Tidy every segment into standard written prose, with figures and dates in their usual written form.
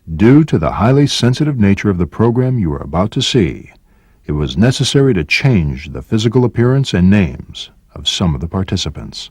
Due to the highly sensitive nature of the program you are about to see, it was necessary to change the physical appearance and names of some of the participants.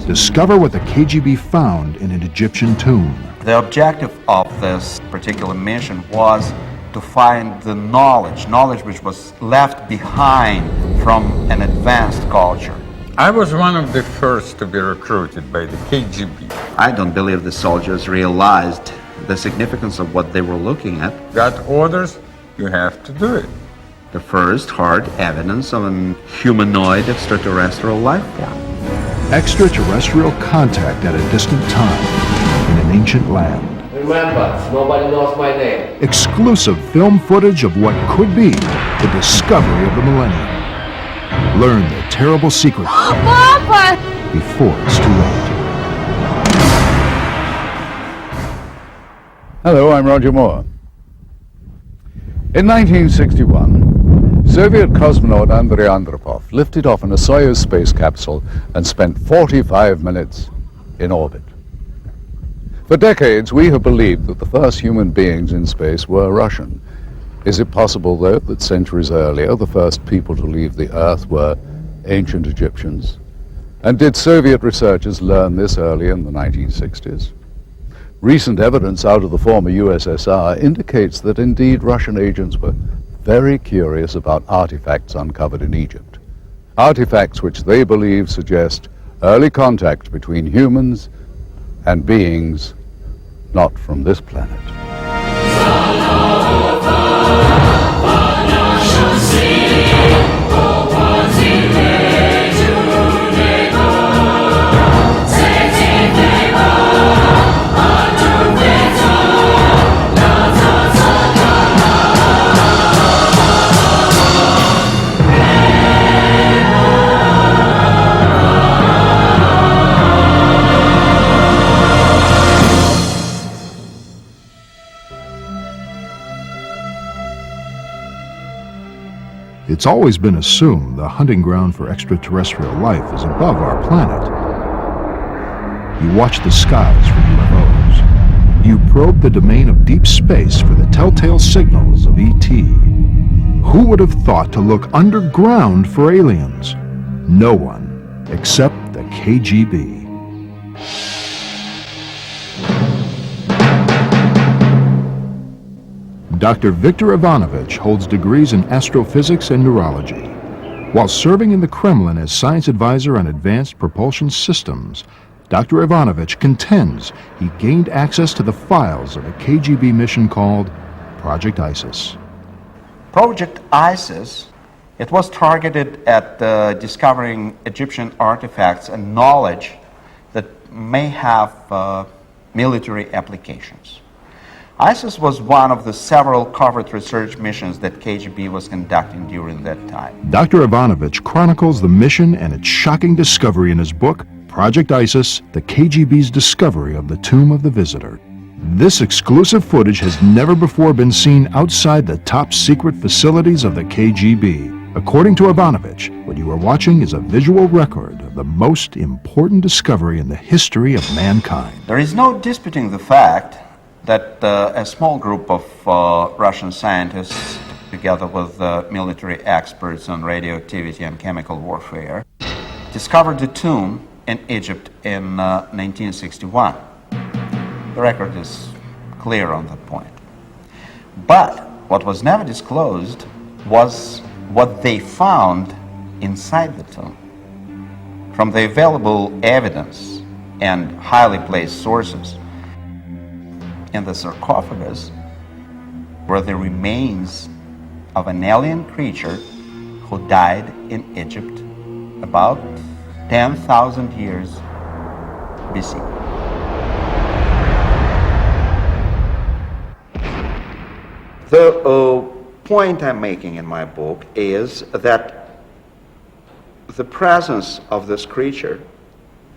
Discover what the KGB found in an Egyptian tomb. The objective of this particular mission was to find the knowledge which was left behind from an advanced culture. I was one of the first to be recruited by the KGB. I don't believe the soldiers realized the significance of what they were looking at. Got orders, you have to do it. The first hard evidence of an humanoid extraterrestrial life form. Extraterrestrial contact at a distant time in an ancient land. Remember, nobody knows my name. Exclusive film footage of what could be the discovery of the millennium. Learn the terrible secret before it's too late. Hello, I'm Roger Moore. In 1961, Soviet cosmonaut Andrei Andropov lifted off in a Soyuz space capsule and spent 45 minutes in orbit. For decades, we have believed that the first human beings in space were Russian. Is it possible, though, that centuries earlier, the first people to leave the Earth were ancient Egyptians? And did Soviet researchers learn this early in the 1960s? Recent evidence out of the former USSR indicates that indeed Russian agents were very curious about artifacts uncovered in Egypt. Artifacts which they believe suggest early contact between humans and beings not from this planet. It's always been assumed the hunting ground for extraterrestrial life is above our planet. You watch the skies for UFOs. You probe the domain of deep space for the telltale signals of ET. Who would have thought to look underground for aliens? No one, except the KGB. Dr. Viktor Ivanovich holds degrees in astrophysics and neurology. While serving in the Kremlin as science advisor on advanced propulsion systems, Dr. Ivanovich contends he gained access to the files of a KGB mission called Project ISIS. Project ISIS, it was targeted at discovering Egyptian artifacts and knowledge that may have military applications. ISIS was one of the several covert research missions that KGB was conducting during that time. Dr. Ivanovich chronicles the mission and its shocking discovery in his book, Project ISIS, the KGB's discovery of the Tomb of the Visitor. This exclusive footage has never before been seen outside the top secret facilities of the KGB. According to Ivanovich, what you are watching is a visual record of the most important discovery in the history of mankind. There is no disputing the fact that a small group of Russian scientists, together with military experts on radioactivity and chemical warfare, discovered the tomb in Egypt in 1961. The record is clear on that point. But what was never disclosed was what they found inside the tomb. From the available evidence and highly placed sources, in the sarcophagus were the remains of an alien creature who died in Egypt about 10,000 years BC. The point I'm making in my book is that the presence of this creature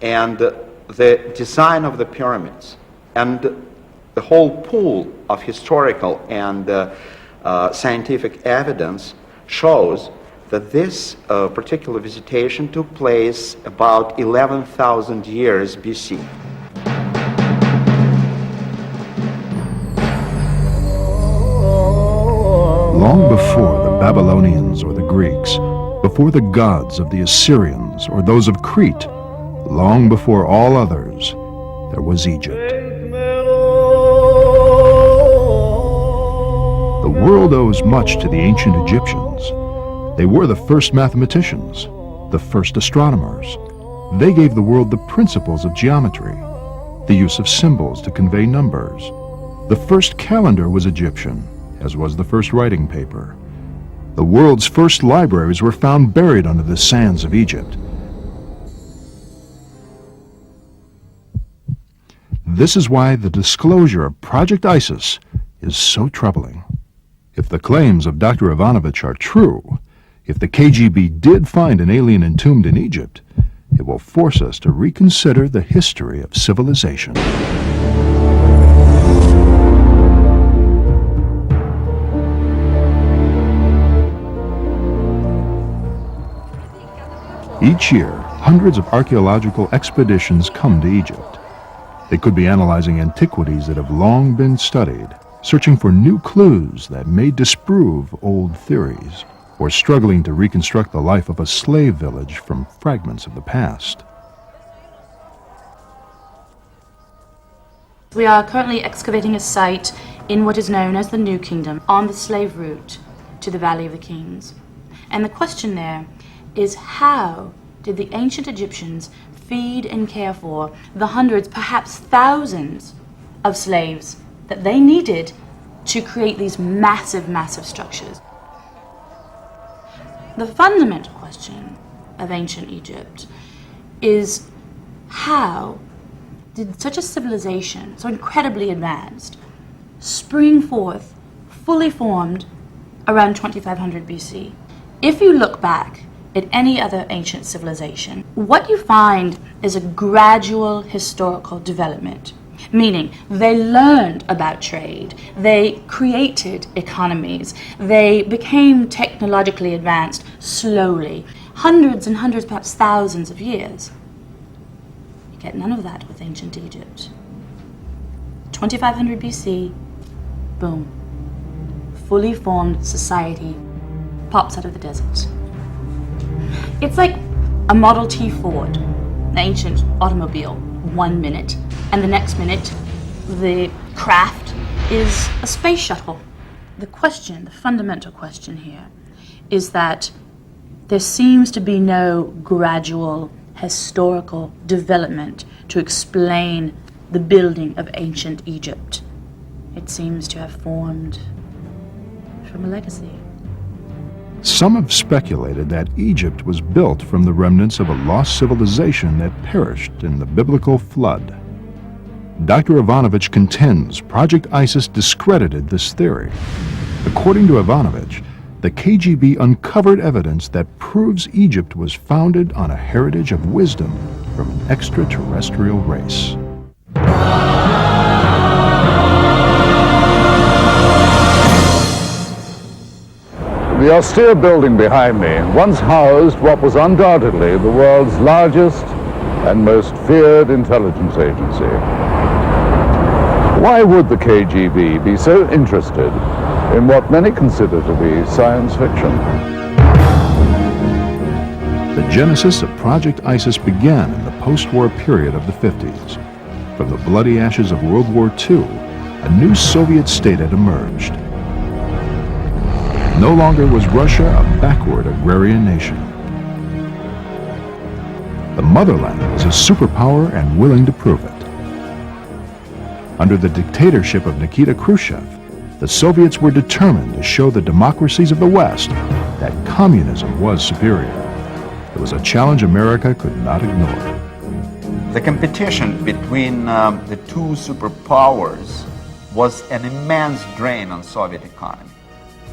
and the design of the pyramids and the whole pool of historical and scientific evidence shows that this particular visitation took place about 11,000 years BC. Long before the Babylonians or the Greeks, before the gods of the Assyrians or those of Crete, long before all others, there was Egypt. The world owes much to the ancient Egyptians. They were the first mathematicians, the first astronomers. They gave the world the principles of geometry, the use of symbols to convey numbers. The first calendar was Egyptian, as was the first writing paper. The world's first libraries were found buried under the sands of Egypt. This is why the disclosure of Project ISIS is so troubling. If the claims of Dr. Ivanovich are true, if the KGB did find an alien entombed in Egypt, it will force us to reconsider the history of civilization. Each year, hundreds of archaeological expeditions come to Egypt. They could be analyzing antiquities that have long been studied, searching for new clues that may disprove old theories, or struggling to reconstruct the life of a slave village from fragments of the past. We are currently excavating a site in what is known as the New Kingdom on the slave route to the Valley of the Kings. And the question there is, how did the ancient Egyptians feed and care for the hundreds, perhaps thousands of slaves that they needed to create these massive, massive structures? The fundamental question of ancient Egypt is, how did such a civilization, so incredibly advanced, spring forth, fully formed, around 2500 BC? If you look back at any other ancient civilization, what you find is a gradual historical development, meaning they learned about trade, they created economies, they became technologically advanced slowly, hundreds and hundreds, perhaps thousands of years. You get none of that with ancient Egypt. 2500 BC, boom, fully formed society pops out of the desert. It's like a Model T Ford, the ancient automobile, 1 minute, and the next minute the craft is a space shuttle. The question, the fundamental question here, is that there seems to be no gradual historical development to explain the building of ancient Egypt. It seems to have formed from a legacy. Some have speculated that Egypt was built from the remnants of a lost civilization that perished in the biblical flood. Dr. Ivanovich contends Project ISIS discredited this theory. According to Ivanovich, the KGB uncovered evidence that proves Egypt was founded on a heritage of wisdom from an extraterrestrial race. The austere building behind me once housed what was undoubtedly the world's largest and most feared intelligence agency. Why would the KGB be so interested in what many consider to be science fiction? The genesis of Project ISIS began in the post-war period of the 50s. From the bloody ashes of World War II, a new Soviet state had emerged. No longer was Russia a backward agrarian nation. The motherland was a superpower and willing to prove it. Under the dictatorship of Nikita Khrushchev, the Soviets were determined to show the democracies of the West that communism was superior. It was a challenge America could not ignore. The competition between the two superpowers was an immense drain on Soviet economy.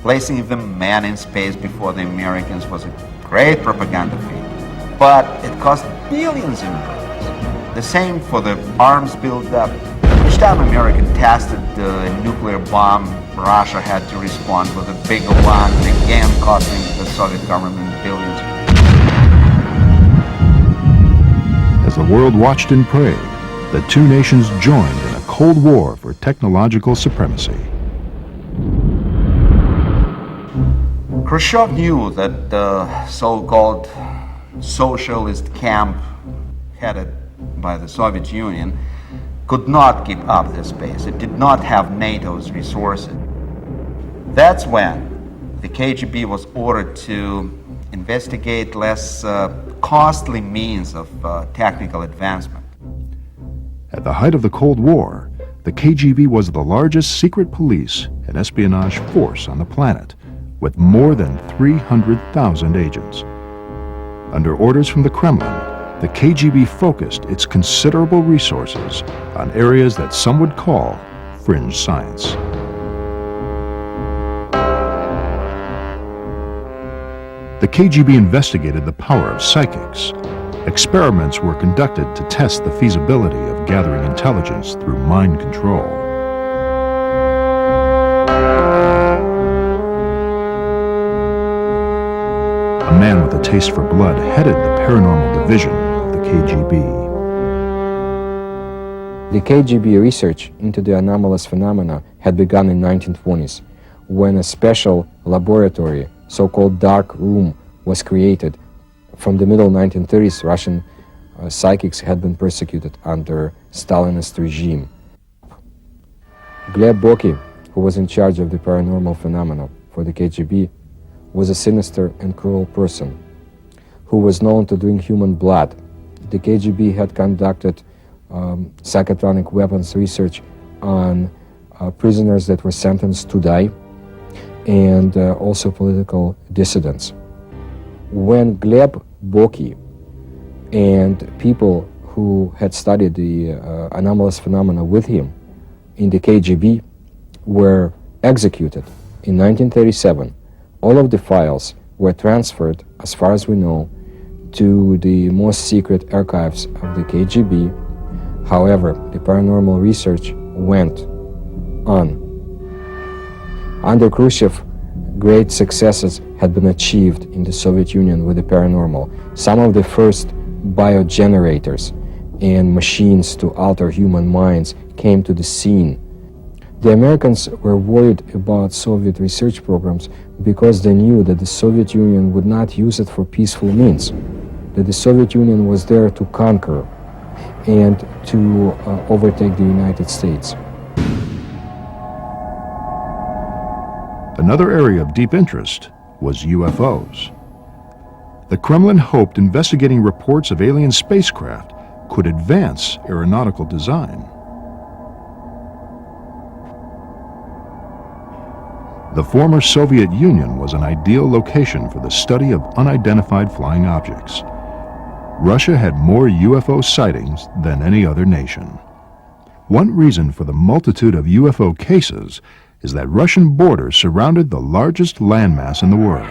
Placing the man in space before the Americans was a great propaganda feat, but it cost billions in billions. The same for the arms buildup, which time America tested a nuclear bomb, Russia had to respond with a bigger one, again costing the Soviet government billions. As the world watched and prayed, the two nations joined in a Cold War for technological supremacy. Khrushchev knew that the so-called socialist camp headed by the Soviet Union could not keep up this pace. It did not have NATO's resources. That's when the KGB was ordered to investigate less costly means of technical advancement. At the height of the Cold War, the KGB was the largest secret police and espionage force on the planet, with more than 300,000 agents. Under orders from the Kremlin, the KGB focused its considerable resources on areas that some would call fringe science. The KGB investigated the power of psychics. Experiments were conducted to test the feasibility of gathering intelligence through mind control. A man with a taste for blood headed the paranormal division of the KGB. The KGB research into the anomalous phenomena had begun in 1920s, when a special laboratory, so-called dark room, was created. From the middle 1930s, Russian psychics had been persecuted under Stalinist regime. Gleb Boki, who was in charge of the paranormal phenomena for the KGB, was a sinister and cruel person who was known to drink human blood. The KGB had conducted psychotronic weapons research on prisoners that were sentenced to die, and also political dissidents. When Gleb Boki and people who had studied the anomalous phenomena with him in the KGB were executed in 1937, all of the files were transferred, as far as we know, to the most secret archives of the KGB. However, the paranormal research went on. Under Khrushchev, great successes had been achieved in the Soviet Union with the paranormal. Some of the first biogenerators and machines to alter human minds came to the scene. The Americans were worried about Soviet research programs because they knew that the Soviet Union would not use it for peaceful means, that the Soviet Union was there to conquer and to overtake the United States. Another area of deep interest was UFOs. The Kremlin hoped investigating reports of alien spacecraft could advance aeronautical design. The former Soviet Union was an ideal location for the study of unidentified flying objects. Russia had more UFO sightings than any other nation. One reason for the multitude of UFO cases is that Russian borders surrounded the largest landmass in the world.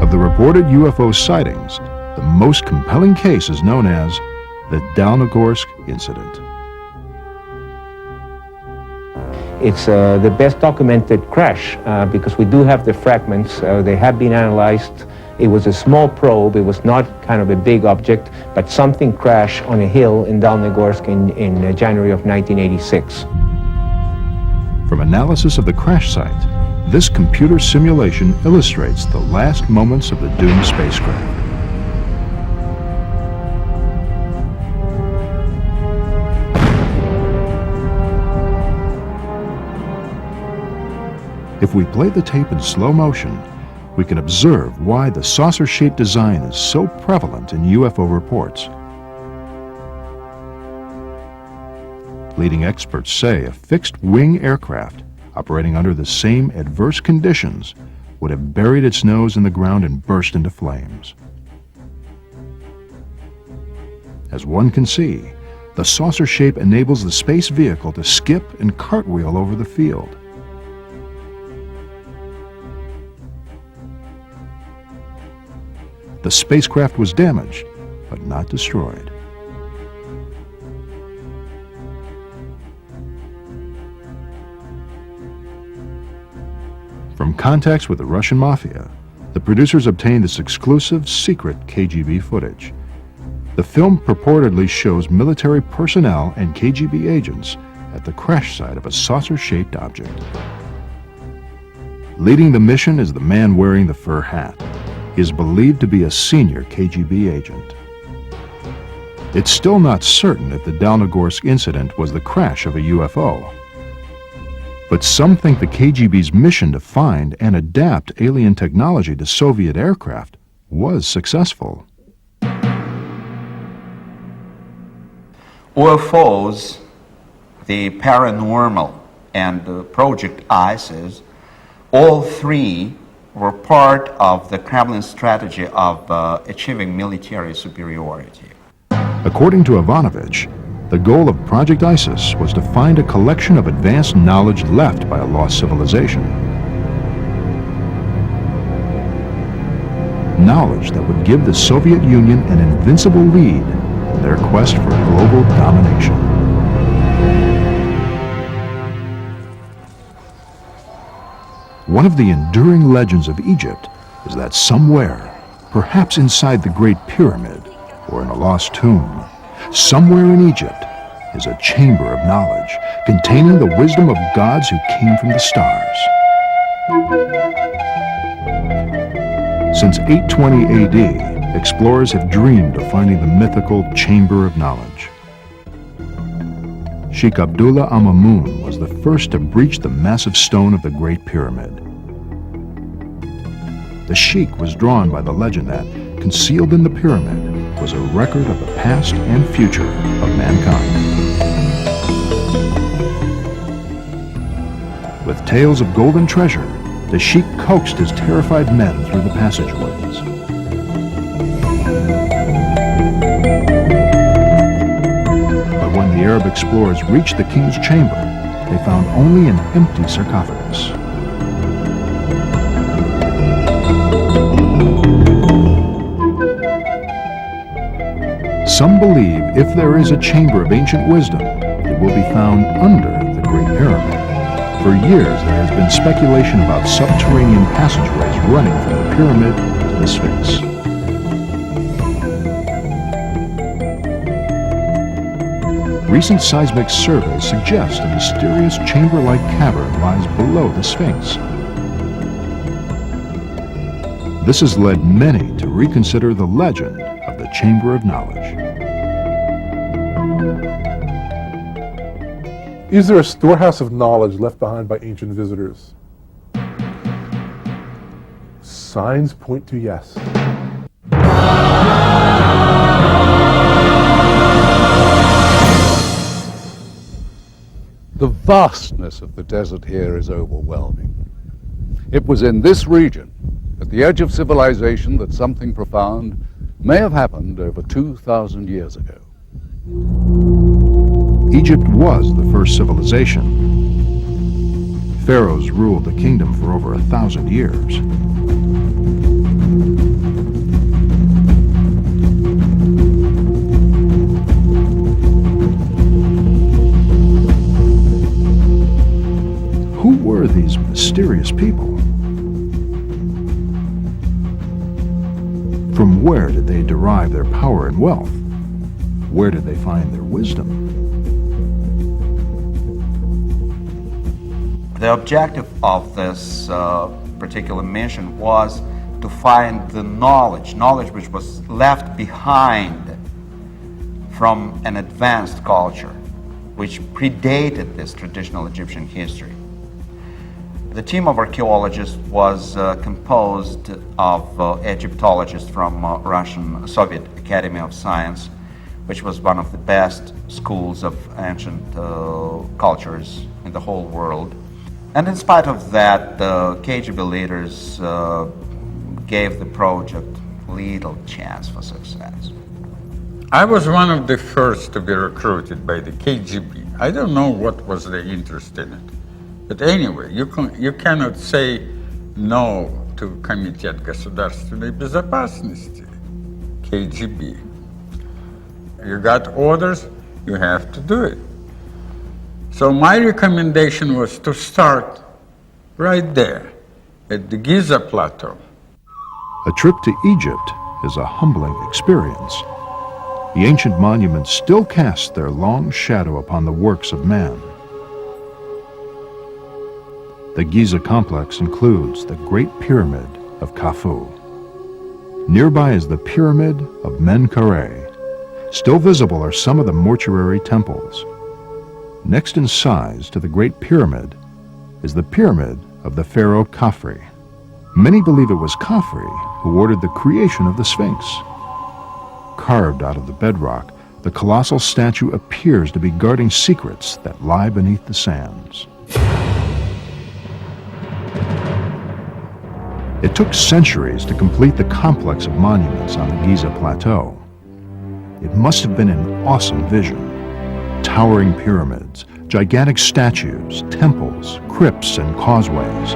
Of the reported UFO sightings, the most compelling case is known as the Dalnogorsk incident. It's the best documented crash because we do have the fragments. They have been analyzed. It was a small probe. It was not kind of a big object, but something crashed on a hill in Dalnogorsk in January of 1986. From analysis of the crash site, this computer simulation illustrates the last moments of the doomed spacecraft. If we play the tape in slow motion, we can observe why the saucer-shaped design is so prevalent in UFO reports. Leading experts say a fixed-wing aircraft operating under the same adverse conditions would have buried its nose in the ground and burst into flames. As one can see, the saucer shape enables the space vehicle to skip and cartwheel over the field. The spacecraft was damaged, but not destroyed. contacts with the Russian mafia, the producers obtained this exclusive, secret KGB footage. The film purportedly shows military personnel and KGB agents at the crash site of a saucer-shaped object. Leading the mission is the man wearing the fur hat. He is believed to be a senior KGB agent. It's still not certain if the Dalnogorsk incident was the crash of a UFO. But some think the KGB's mission to find and adapt alien technology to Soviet aircraft was successful. UFOs, the paranormal, and Project ISIS, all three were part of the Kremlin strategy of achieving military superiority. According to Ivanovich, the goal of Project ISIS was to find a collection of advanced knowledge left by a lost civilization. Knowledge that would give the Soviet Union an invincible lead in their quest for global domination. One of the enduring legends of Egypt is that somewhere, perhaps inside the Great Pyramid or in a lost tomb, somewhere in Egypt is a chamber of knowledge containing the wisdom of gods who came from the stars. Since 820 AD, explorers have dreamed of finding the mythical Chamber of Knowledge. Sheikh Abdullah al-Mamun was the first to breach the massive stone of the Great Pyramid. The Sheikh was drawn by the legend that, concealed in the pyramid, was a record of the past and future of mankind. With tales of golden treasure, the Sheikh coaxed his terrified men through the passageways. But when the Arab explorers reached the king's chamber, they found only an empty sarcophagus. Some believe if there is a chamber of ancient wisdom, it will be found under the Great Pyramid. For years, there has been speculation about subterranean passageways running from the pyramid to the Sphinx. Recent seismic surveys suggest a mysterious chamber-like cavern lies below the Sphinx. This has led many to reconsider the legend of the Chamber of Knowledge. Is there a storehouse of knowledge left behind by ancient visitors? Signs point to yes. The vastness of the desert here is overwhelming. It was in this region, at the edge of civilization, that something profound may have happened over 2,000 years ago. Egypt was the first civilization. Pharaohs ruled the kingdom for over 1,000 years. Who were these mysterious people? From where did they derive their power and wealth? Where did they find their wisdom? The objective of this particular mission was to find the knowledge which was left behind from an advanced culture which predated this traditional Egyptian history. The team of archaeologists was composed of Egyptologists from Russian Soviet Academy of Science, which was one of the best schools of ancient cultures in the whole world. And in spite of that, the KGB leaders gave the project little chance for success. I was one of the first to be recruited by the KGB. I don't know what was the interest in it. But anyway, you cannot say no to Комитет государственной безопасности, KGB. You got orders, you have to do it. So my recommendation was to start right there at the Giza Plateau. A trip to Egypt is a humbling experience. The ancient monuments still cast their long shadow upon the works of man. The Giza complex includes the Great Pyramid of Khufu. Nearby is the Pyramid of Menkaure. Still visible are some of the mortuary temples. Next in size to the Great Pyramid is the Pyramid of the Pharaoh Khafre. Many believe it was Khafre who ordered the creation of the Sphinx. Carved out of the bedrock, the colossal statue appears to be guarding secrets that lie beneath the sands. It took centuries to complete the complex of monuments on the Giza Plateau. It must have been an awesome vision. Towering pyramids, gigantic statues, temples, crypts, and causeways.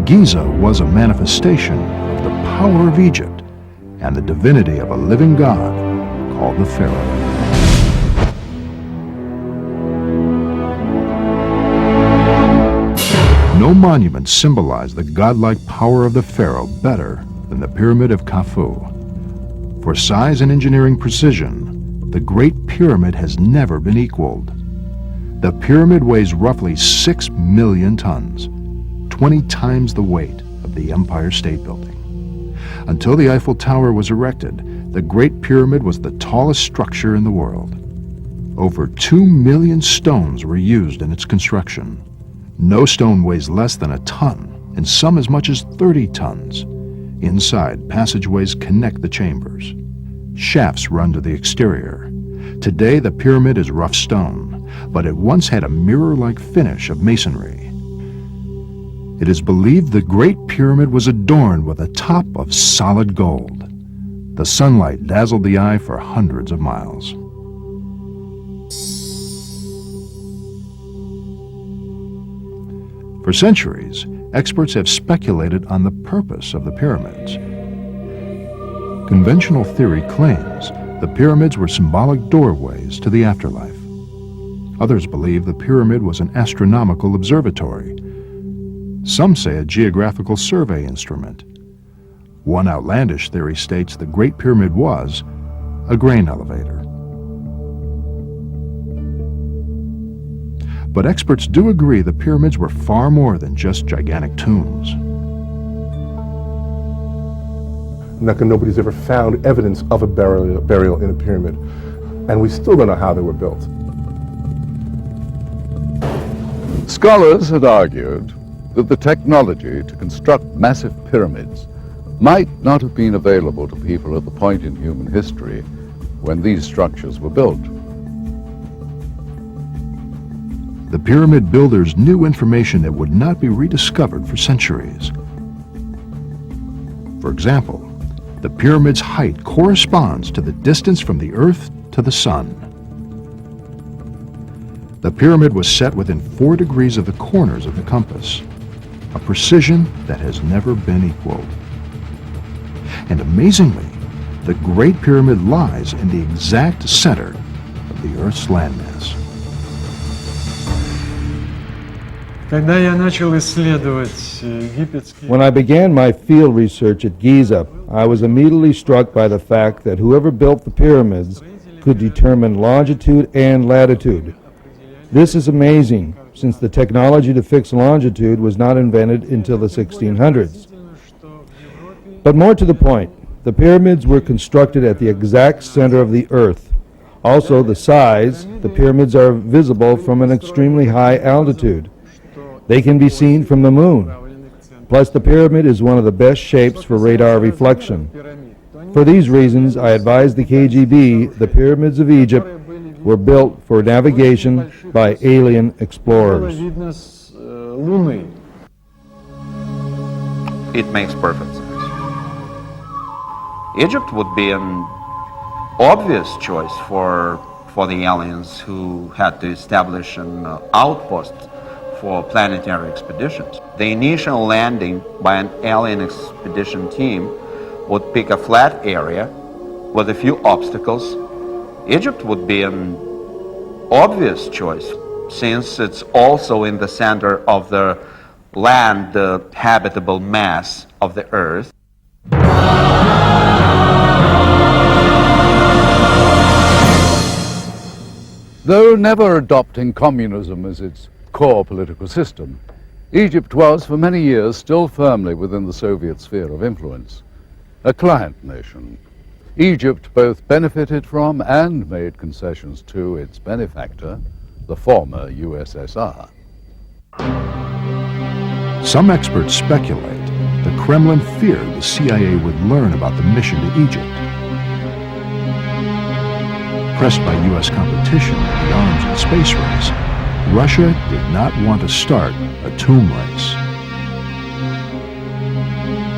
Giza was a manifestation of the power of Egypt and the divinity of a living god called the Pharaoh. No monument symbolized the godlike power of the Pharaoh better than the Pyramid of Khufu. For size and engineering precision, the Great Pyramid has never been equaled. The pyramid weighs roughly 6 million tons, 20 times the weight of the Empire State Building. Until the Eiffel Tower was erected, the Great Pyramid was the tallest structure in the world. Over 2 million stones were used in its construction. No stone weighs less than a ton, and some as much as 30 tons. Inside, passageways connect the chambers. Shafts run to the exterior. Today, the pyramid is rough stone, but it once had a mirror-like finish of masonry. It is believed the Great Pyramid was adorned with a top of solid gold. The sunlight dazzled the eye for hundreds of miles. For centuries, experts have speculated on the purpose of the pyramids. Conventional theory claims the pyramids were symbolic doorways to the afterlife. Others believe the pyramid was an astronomical observatory. Some say a geographical survey instrument. One outlandish theory states the Great Pyramid was a grain elevator. But experts do agree the pyramids were far more than just gigantic tombs. Nobody's ever found evidence of a burial in a pyramid, and we still don't know how they were built. Scholars had argued that the technology to construct massive pyramids might not have been available to people at the point in human history when these structures were built. The pyramid builders knew information that would not be rediscovered for centuries. For example, the pyramid's height corresponds to the distance from the Earth to the Sun. The pyramid was set within 4 degrees of the corners of the compass, a precision that has never been equaled. And amazingly, the Great Pyramid lies in the exact center of the Earth's landmass. When I began my field research at Giza, I was immediately struck by the fact that whoever built the pyramids could determine longitude and latitude. This is amazing, since the technology to fix longitude was not invented until the 1600s. But more to the point, the pyramids were constructed at the exact center of the Earth. Also, the size, the pyramids are visible from an extremely high altitude. They can be seen from the moon. Plus, the pyramid is one of the best shapes for radar reflection. For these reasons, I advise the KGB the pyramids of Egypt were built for navigation by alien explorers. It makes perfect sense. Egypt would be an obvious choice for the aliens who had to establish an outpost for planetary expeditions. The initial landing by an alien expedition team would pick a flat area with a few obstacles, Egypt would be an obvious choice, since it's also in the center of the land, the habitable mass of the earth. Though never adopting communism as its core political system, Egypt was for many years still firmly within the Soviet sphere of influence. A client nation, Egypt both benefited from and made concessions to its benefactor, the former USSR. Some experts speculate the Kremlin feared the CIA would learn about the mission to Egypt. Pressed by U.S. competition in the arms and space race, Russia did not want to start a tomb race.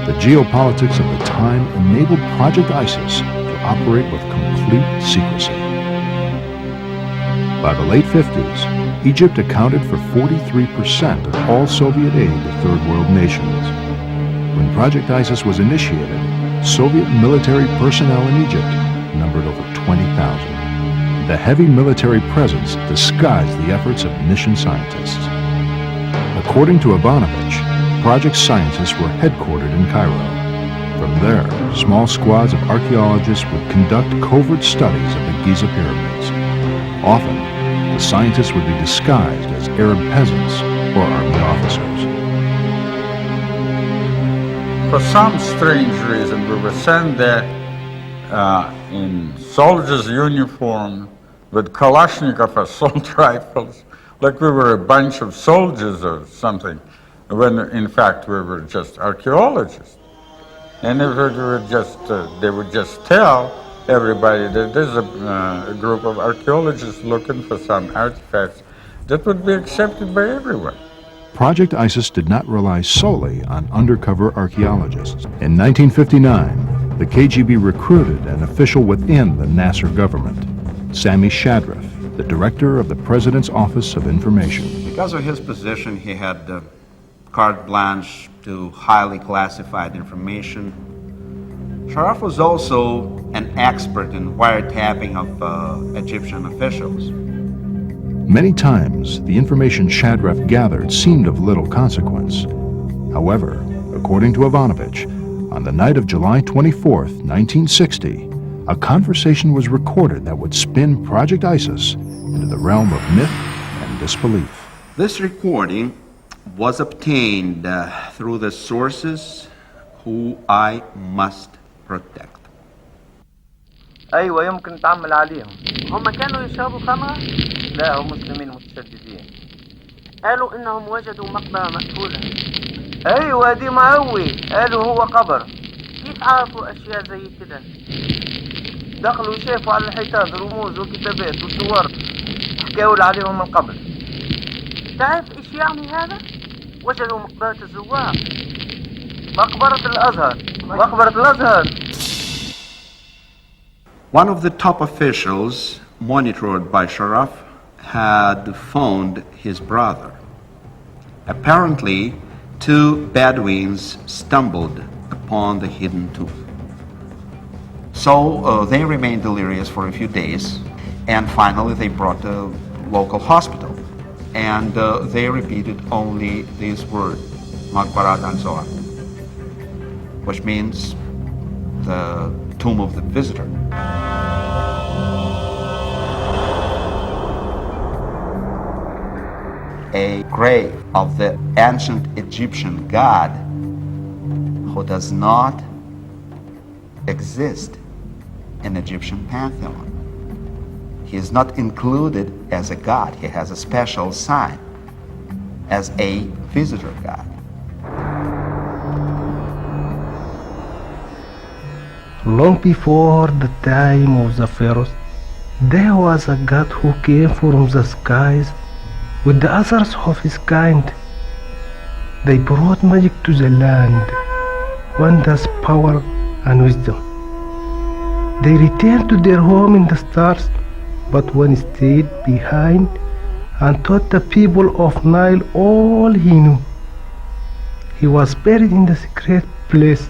The geopolitics of the time enabled Project ISIS to operate with complete secrecy. By the late 50s, Egypt accounted for 43% of all Soviet aid to Third World nations. When Project ISIS was initiated, Soviet military personnel in Egypt numbered over 20,000. The heavy military presence disguised the efforts of mission scientists. According to Ivanovich, project scientists were headquartered in Cairo. From there, small squads of archaeologists would conduct covert studies of the Giza pyramids. Often, the scientists would be disguised as Arab peasants or army officers. For some strange reason, we were sent there in soldiers' uniform with Kalashnikov assault rifles, like we were a bunch of soldiers or something, when in fact we were just archaeologists. And they would just tell everybody that there's a group of archaeologists looking for some artifacts that would be accepted by everyone. Project ISIS did not rely solely on undercover archaeologists. In 1959, the KGB recruited an official within the Nasser government, Sami Shadref, the director of the President's Office of Information. Because of his position, he had carte blanche to highly classified information. Sharaf was also an expert in wiretapping of Egyptian officials. Many times, the information Shadref gathered seemed of little consequence. However, according to Ivanovich, on the night of July 24, 1960, a conversation was recorded that would spin Project ISIS into the realm of myth and disbelief. This recording was obtained through the sources who I must protect. أيوة يمكن تعمل عليهم. هم كانوا يشربوا خمرة؟ لا هم مسلمين متشددين. قالوا إنهم وجدوا مقبرة مقفولة. أيوة دي مقوي، قالوا هو قبر. كيف عرفوا أشياء زي كده؟ دخلوا شافوا على الحيطان رموز وكتابات وصور حكاوا عليهم من قبل. تعرف إيش يعني هذا؟ وجدوا مقبرة الزوار. مقبرة الأزهر. مقبرة الأزهر. One of the top officials monitored by Sharaf had phoned his brother. Apparently, two Bedouins stumbled upon the hidden tomb. So they remained delirious for a few days, and finally they brought a local hospital. And they repeated only these words, Maqbarat al-Zohar, which means the tomb of the visitor. A grave of the ancient Egyptian god who does not exist in Egyptian pantheon. He is not included as a god. He has a special sign as a visitor god. Long before the time of the pharaohs, there was a god who came from the skies with the others of his kind. They brought magic to the land, wonders, power, and wisdom. They returned to their home in the stars, but one stayed behind and taught the people of Nile all he knew. He was buried in the secret place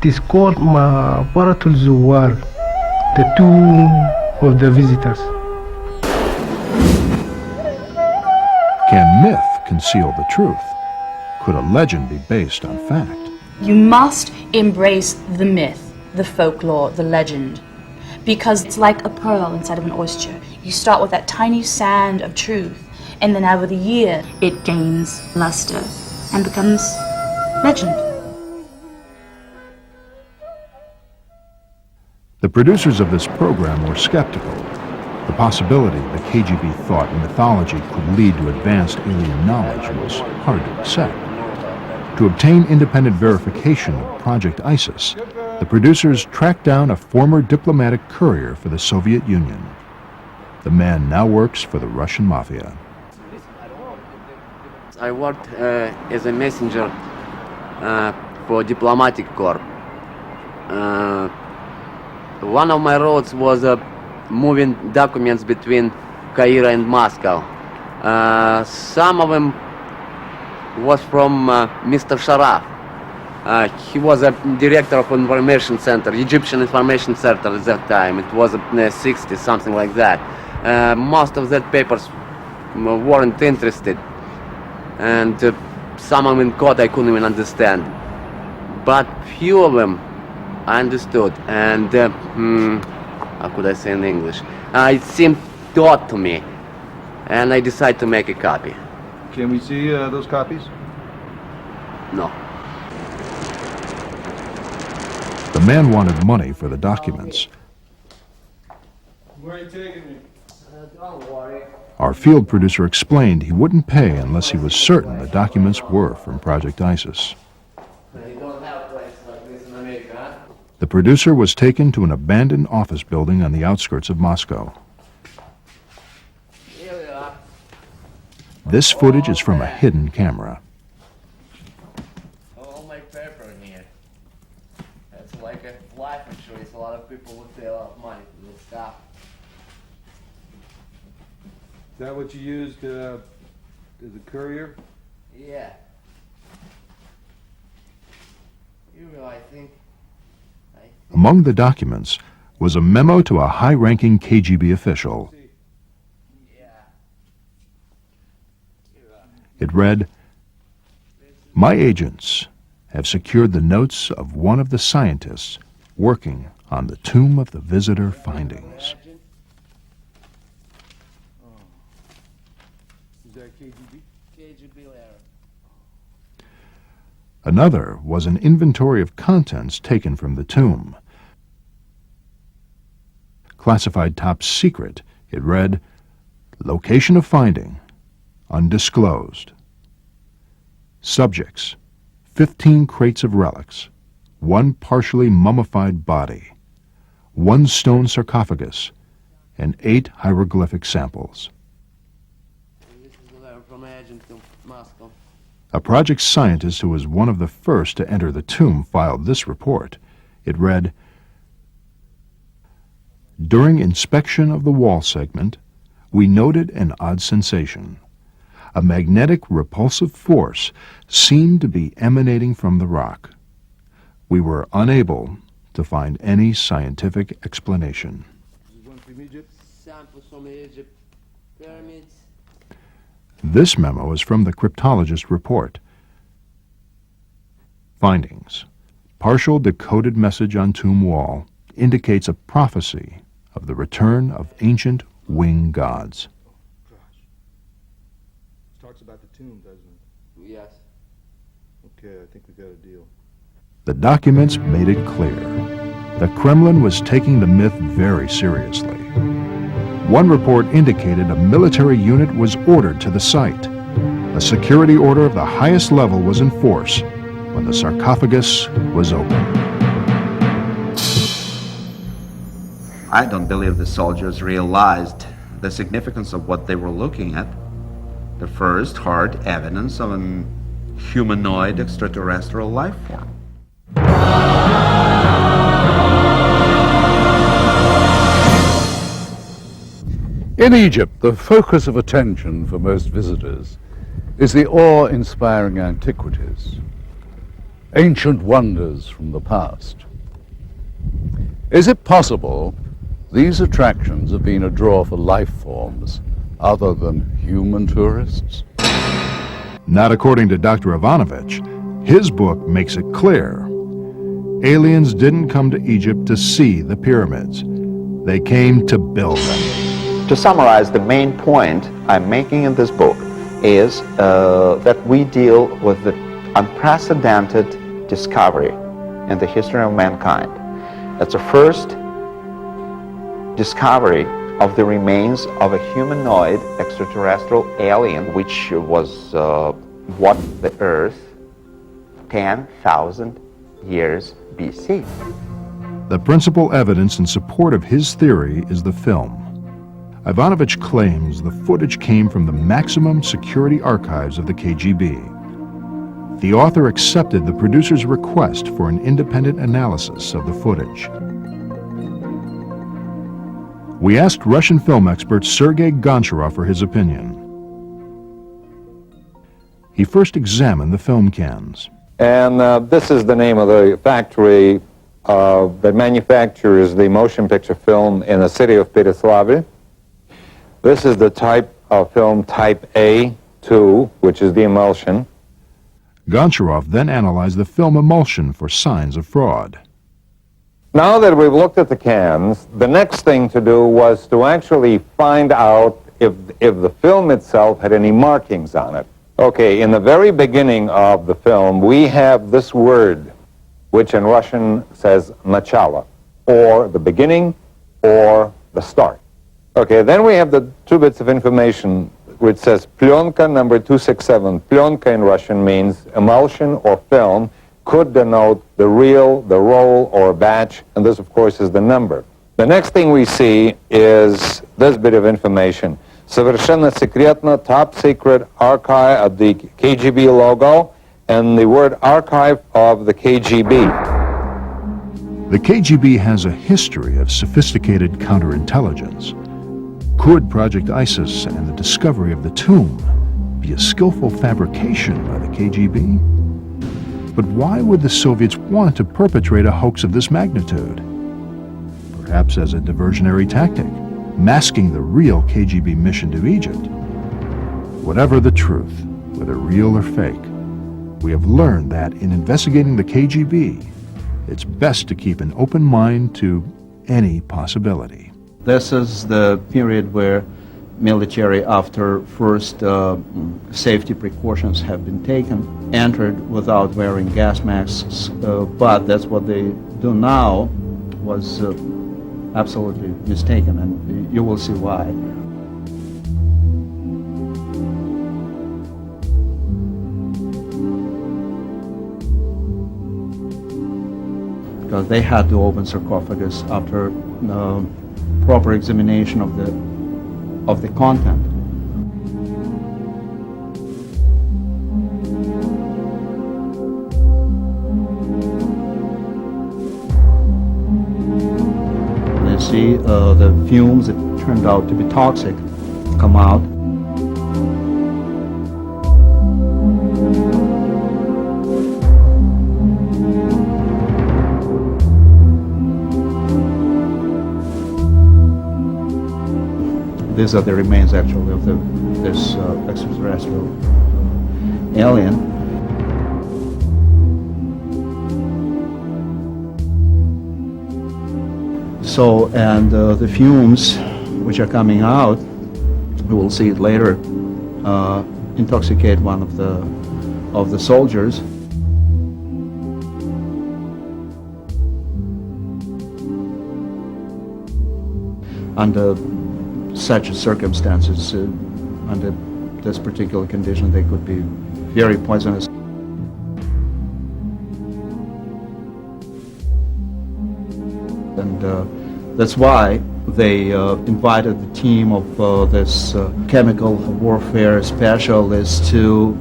It is called مقبرة الزوار, the tomb of the visitors. Can myth conceal the truth? Could a legend be based on fact? You must embrace the myth, the folklore, the legend, because it's like a pearl inside of an oyster. You start with that tiny sand of truth, and then over the year, it gains luster and becomes legend. The producers of this program were skeptical. The possibility the KGB thought mythology could lead to advanced alien knowledge was hard to accept. To obtain independent verification of Project ISIS, the producers tracked down a former diplomatic courier for the Soviet Union. The man now works for the Russian mafia. I worked as a messenger for diplomatic corps. One of my roles was moving documents between Cairo and Moscow. Some of them was from Mr. Sharaf. He was a director of information center, Egyptian information center at that time. It was in the 60s, something like that. Most of that papers weren't interested, and some of them in code I couldn't even understand. But few of them I understood, and how could I say in English? It seemed taught to me, and I decided to make a copy. Can we see those copies? No. The man wanted money for the documents. Where are you taking me? Don't worry. Our field producer explained he wouldn't pay unless he was certain the documents were from Project ISIS. You don't have a place like this in America, huh? The producer was taken to an abandoned office building on the outskirts of Moscow. Here we are. This footage is from a hidden camera. All my paper here. That's like a life insurance. A lot of people would pay a lot of money for this stuff. Is that what you used as a courier? Yeah. You know, I think. Among the documents was a memo to a high-ranking KGB official. It read, "My agents have secured the notes of one of the scientists working on the Tomb of the Visitor findings." Is that KGB? KGB letter. Another was an inventory of contents taken from the tomb. Classified top secret, it read, "Location of finding, undisclosed. Subjects, 15 crates of relics, 1 partially mummified body, 1 stone sarcophagus, and 8 hieroglyphic samples." This is a letter from my agent to Moscow. A project scientist who was one of the first to enter the tomb filed this report. It read, "During inspection of the wall segment, we noted an odd sensation. A magnetic repulsive force seemed to be emanating from the rock. We were unable to find any scientific explanation." This is one from Egypt? Samples from Egypt. Pyramids. This memo is from the cryptologist report. Findings. Partial decoded message on tomb wall indicates a prophecy of the return of ancient wing gods. Gosh. This talks about the tomb, doesn't it? Yes. Okay, I think we got a deal. The documents made it clear. The Kremlin was taking the myth very seriously. One report indicated a military unit was ordered to the site. A security order of the highest level was in force when the sarcophagus was opened. I don't believe the soldiers realized the significance of what they were looking at. The first hard evidence of an humanoid extraterrestrial life form. In Egypt, the focus of attention for most visitors is the awe-inspiring antiquities. ancient wonders from the past. Is it possible these attractions have been a draw for life forms other than human tourists? Not according to Dr. Ivanovich. His book makes it clear. Aliens didn't come to Egypt to see the pyramids. They came to build them. To summarize, the main point I'm making in this book is that we deal with the unprecedented discovery in the history of mankind. That's the first discovery of the remains of a humanoid extraterrestrial alien, which was walked the Earth 10,000 years BC. The principal evidence in support of his theory is the film. Ivanovich claims the footage came from the maximum security archives of the KGB. The author accepted the producer's request for an independent analysis of the footage. We asked Russian film expert Sergei Goncharov for his opinion. He first examined the film cans. And this is the name of the factory that manufactures the motion picture film in the city of Pereslavl. This is the type of film type A2, which is the emulsion. Goncharov then analyzed the film emulsion for signs of fraud. Now that we've looked at the cans, the next thing to do was to actually find out if the film itself had any markings on it. Okay, in the very beginning of the film, we have this word, which in Russian says начало, or the beginning, or the start. Okay, then we have the two bits of information which says plyonka number 267. Plyonka in Russian means emulsion or film, could denote the reel, the roll, or batch, and this, of course, is the number. The next thing we see is this bit of information. Совершенно секретно, top secret archive of the KGB logo, and the word archive of the KGB. The KGB has a history of sophisticated counterintelligence. Could Project ISIS and the discovery of the tomb be a skillful fabrication by the KGB? But why would the Soviets want to perpetrate a hoax of this magnitude? Perhaps as a diversionary tactic, masking the real KGB mission to Egypt. Whatever the truth, whether real or fake, we have learned that in investigating the KGB, it's best to keep an open mind to any possibility. This is the period where military, after first safety precautions have been taken, entered without wearing gas masks, but that's what they do now was absolutely mistaken, and you will see why. Because they had to open sarcophagus after proper examination of the content. You see the fumes that turned out to be toxic come out. These are the remains, actually, of this extraterrestrial alien. So, and the fumes which are coming out, we will see it later, intoxicate one of the soldiers. Under such circumstances, under this particular condition, they could be very poisonous. And that's why they invited the team of this chemical warfare specialists to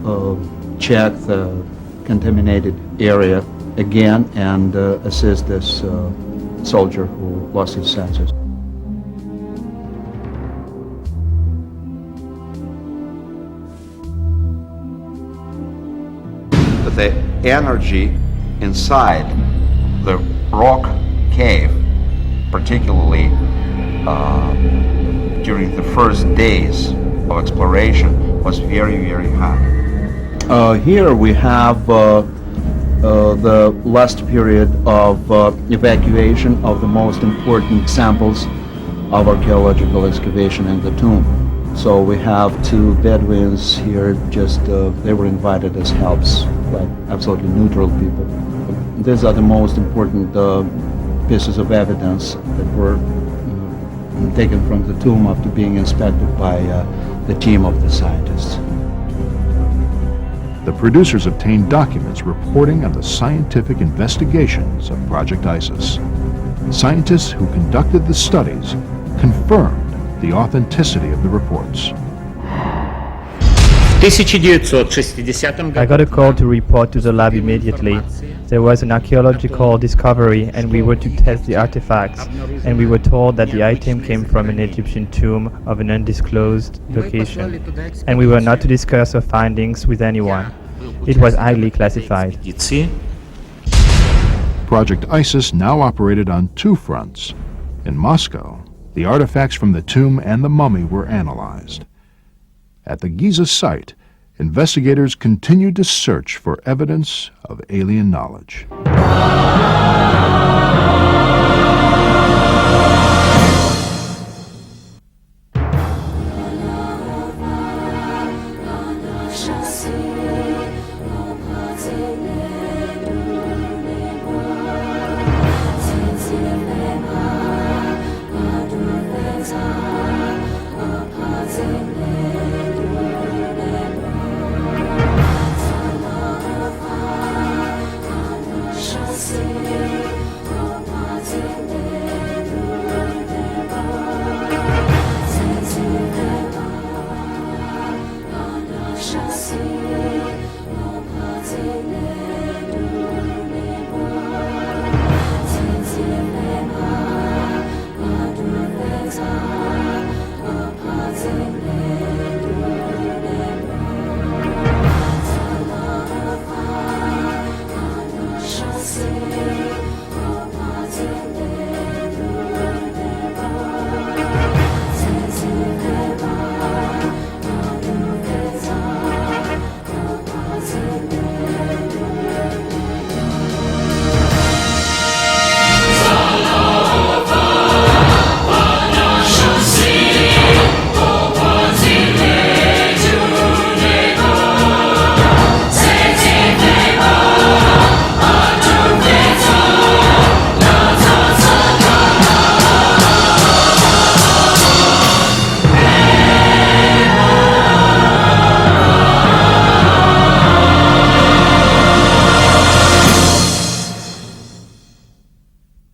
check the contaminated area again and assist this soldier who lost his senses. The energy inside the rock cave, particularly during the first days of exploration, was very, very hot. Here we have the last period of evacuation of the most important samples of archaeological excavation in the tomb. So we have two Bedouins here, just they were invited as helps, like absolutely neutral people. These are the most important pieces of evidence that were taken from the tomb after being inspected by the team of the scientists. The producers obtained documents reporting on the scientific investigations of Project ISIS. Scientists who conducted the studies confirmed the authenticity of the reports. I got a call to report to the lab immediately. There was an archaeological discovery and we were to test the artifacts, and we were told that the item came from an Egyptian tomb of an undisclosed location, and we were not to discuss our findings with anyone. It was highly classified. Project ISIS now operated on two fronts. In Moscow, the artifacts from the tomb and the mummy were analyzed. At the Giza site, investigators continued to search for evidence of alien knowledge.